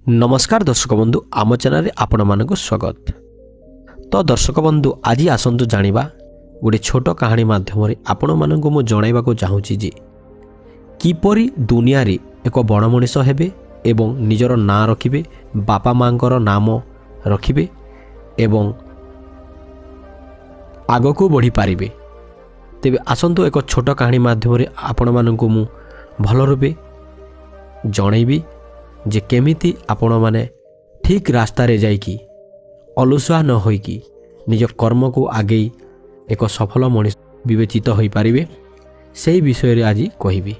नमस्कार दर्शक बंधु आम चैनल आपण मानक स्वागत। तो दर्शक बंधु आज आसतु जानिबा गोटे छोट कहानी माध्यम आपण मानक मु जणाइबा को चाहूची जे किपरि दुनिया रे एक बड़ मनीष हेबे एवं निजर ना रखिबे, बापा मांकर नाम रखिबे एवं आगको बढ़ी पारिबे। तेबे आसंतु एक छोट कहानी माध्यम आपण मानक मु भल रूपे जणाइबी जे केमिति आपण माने ठीक रास्ता रे जाइकी अलुसुआ न होइकी निज कर्म को आगे एक सफल मनीष विवेचित होई पारिबे सेही विषय रे आज कहिबी।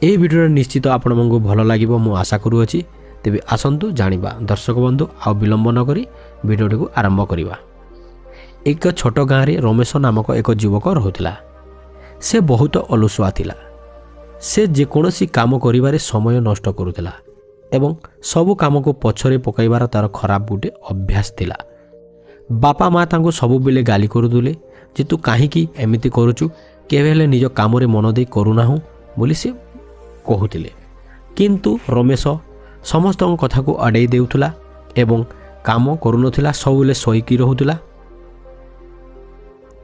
एही वीडियो निश्चित आपण मंगु भल लागिबो मु आशा करूअछि। तेबे आसंतु जानिबा दर्शक बंधु आ विलंब न करी वीडियो को आरंभ करिबा। एक छोट गाँव रे रमेश नामक एक युवक रहुतिला। से बहुत अलुसुआ थिला। से जेकोसी काम करिबारे समय नष्ट करुला एवं सबु काम को पछरे पकाइबार तार खराब गोटे अभ्यास थिला। बापा माँ तांको सबु बेले गाली करुदुले जे तू काहींकी एमिति करुचु, केबे हेले निज काम रे मन देई करुनाहु बोली से कहूतिले। किंतु रमेश समस्त कथा को अडई देउथुला एवं काम करुनथिला, सबुले सईकी रहुतुला।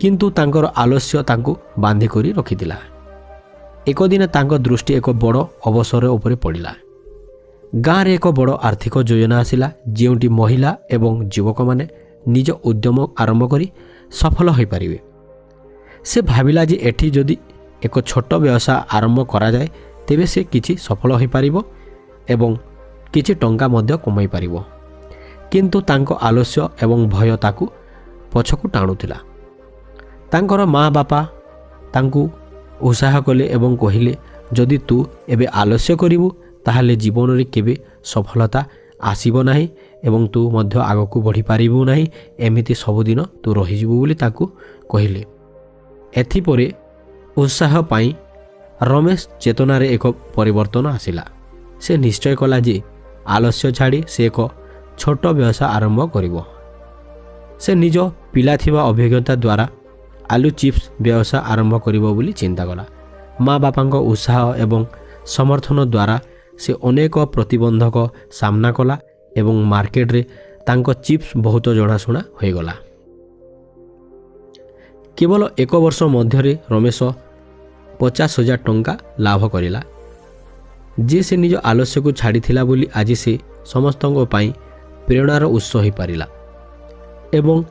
किंतु तांकर आलस्य तांको बांधी करी रखितिला। एक दिन तांको दृष्टि एक बड़ अवसर उपरे पड़िला। गाँव रे एक बड़ आर्थिक योजना आसिला जेउटी महिला एवं युवक माने निज उद्यम आरंभ करी सफल होई पारिबे। से भाविला जे एठी जदि एक छोट व्यवसाय आरंभ करा जाए तेबे से किछि सफल होई पारिबो एवं किछि टंका मध्य कमाई पारिबो। किंतु तांको आलस्य एवं भय ताकू पछकु टाणुथिला। तांकर माँ बापा तांकू उत्साह कले एवं कहिले जदि तू एबे आलस्य करिवु ताहले जीवन रे केबे सफलता आसीबो नाही एवं तू मध्य आगकू बढ़ी पारिबु नाही, एमिति सबुदिन तू रहिजिबु बोली ताकू कहिले। एथि परे उत्साह पाई रमेश चेतना रे एक परिवर्तन आसिला। से निश्चय कला जे आलस्य छाड़ी से एक छोट व्यवसाय आरंभ करिवो। से निज पिला थिबा अभिज्ञता द्वारा आलू चिप्स व्यवसाय आरंभ करिवो बोली चिंता कला। माँ बापांको उत्साह एवं समर्थन द्वारा से अनेक प्रतिबंधक सामना कला एवं मार्केट रे तांको चिप्स बहुत जनाशुना हो गला। केवल एक वर्ष मध्य रमेश 50,000 टंका लाभ करिला। जे से निज आलस्य को छाड़ी थिला बोली आज से समस्तों पाई प्रेरणार उत्स हो पारिला एवं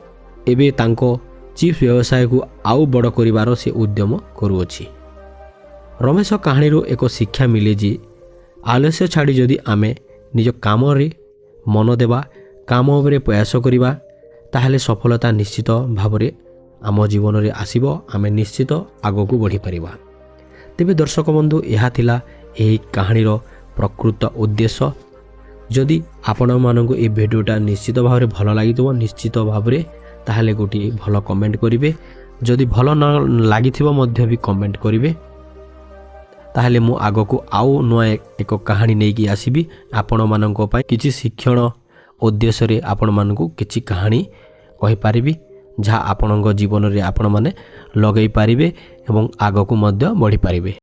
एबे तांको चिप्स व्यवसाय को आउ बड़ करिवार से उद्यम करुअछि। रमेश कहानी एक शिक्षा मिले जे आलस्य छाड़ी जदि आमे निज काम रे मन देवा, काम उपरे प्रयास करिबा ताहले सफलता निश्चित भावरे आम जीवन रे आसीबो। आमे निश्चित आगको बढ़ी परिबा। तेबे दर्शक बंधु यहा थिला एही कहानी प्रकृत उद्देश्य। जदि आपण मानकु ए वीडियोटा निश्चित भावरे भल लागितबो निश्चित भावरे ताहले गोटी भल कमेंट करिवे। जदि भल न लागिथिबो मध्य भी कमेंट करिवे ताहले मु आगको आउ नुआ एक कहानी नेकी आसीबी आपण माननको पय किछि शिक्षण उद्देश्य रे आपण मानकु किछि कहानी कहि पारिबी जहा आपणक जीवन रे आपण माने लगै पारिबे एवं आगको मध्य बढ़ी पारिबे।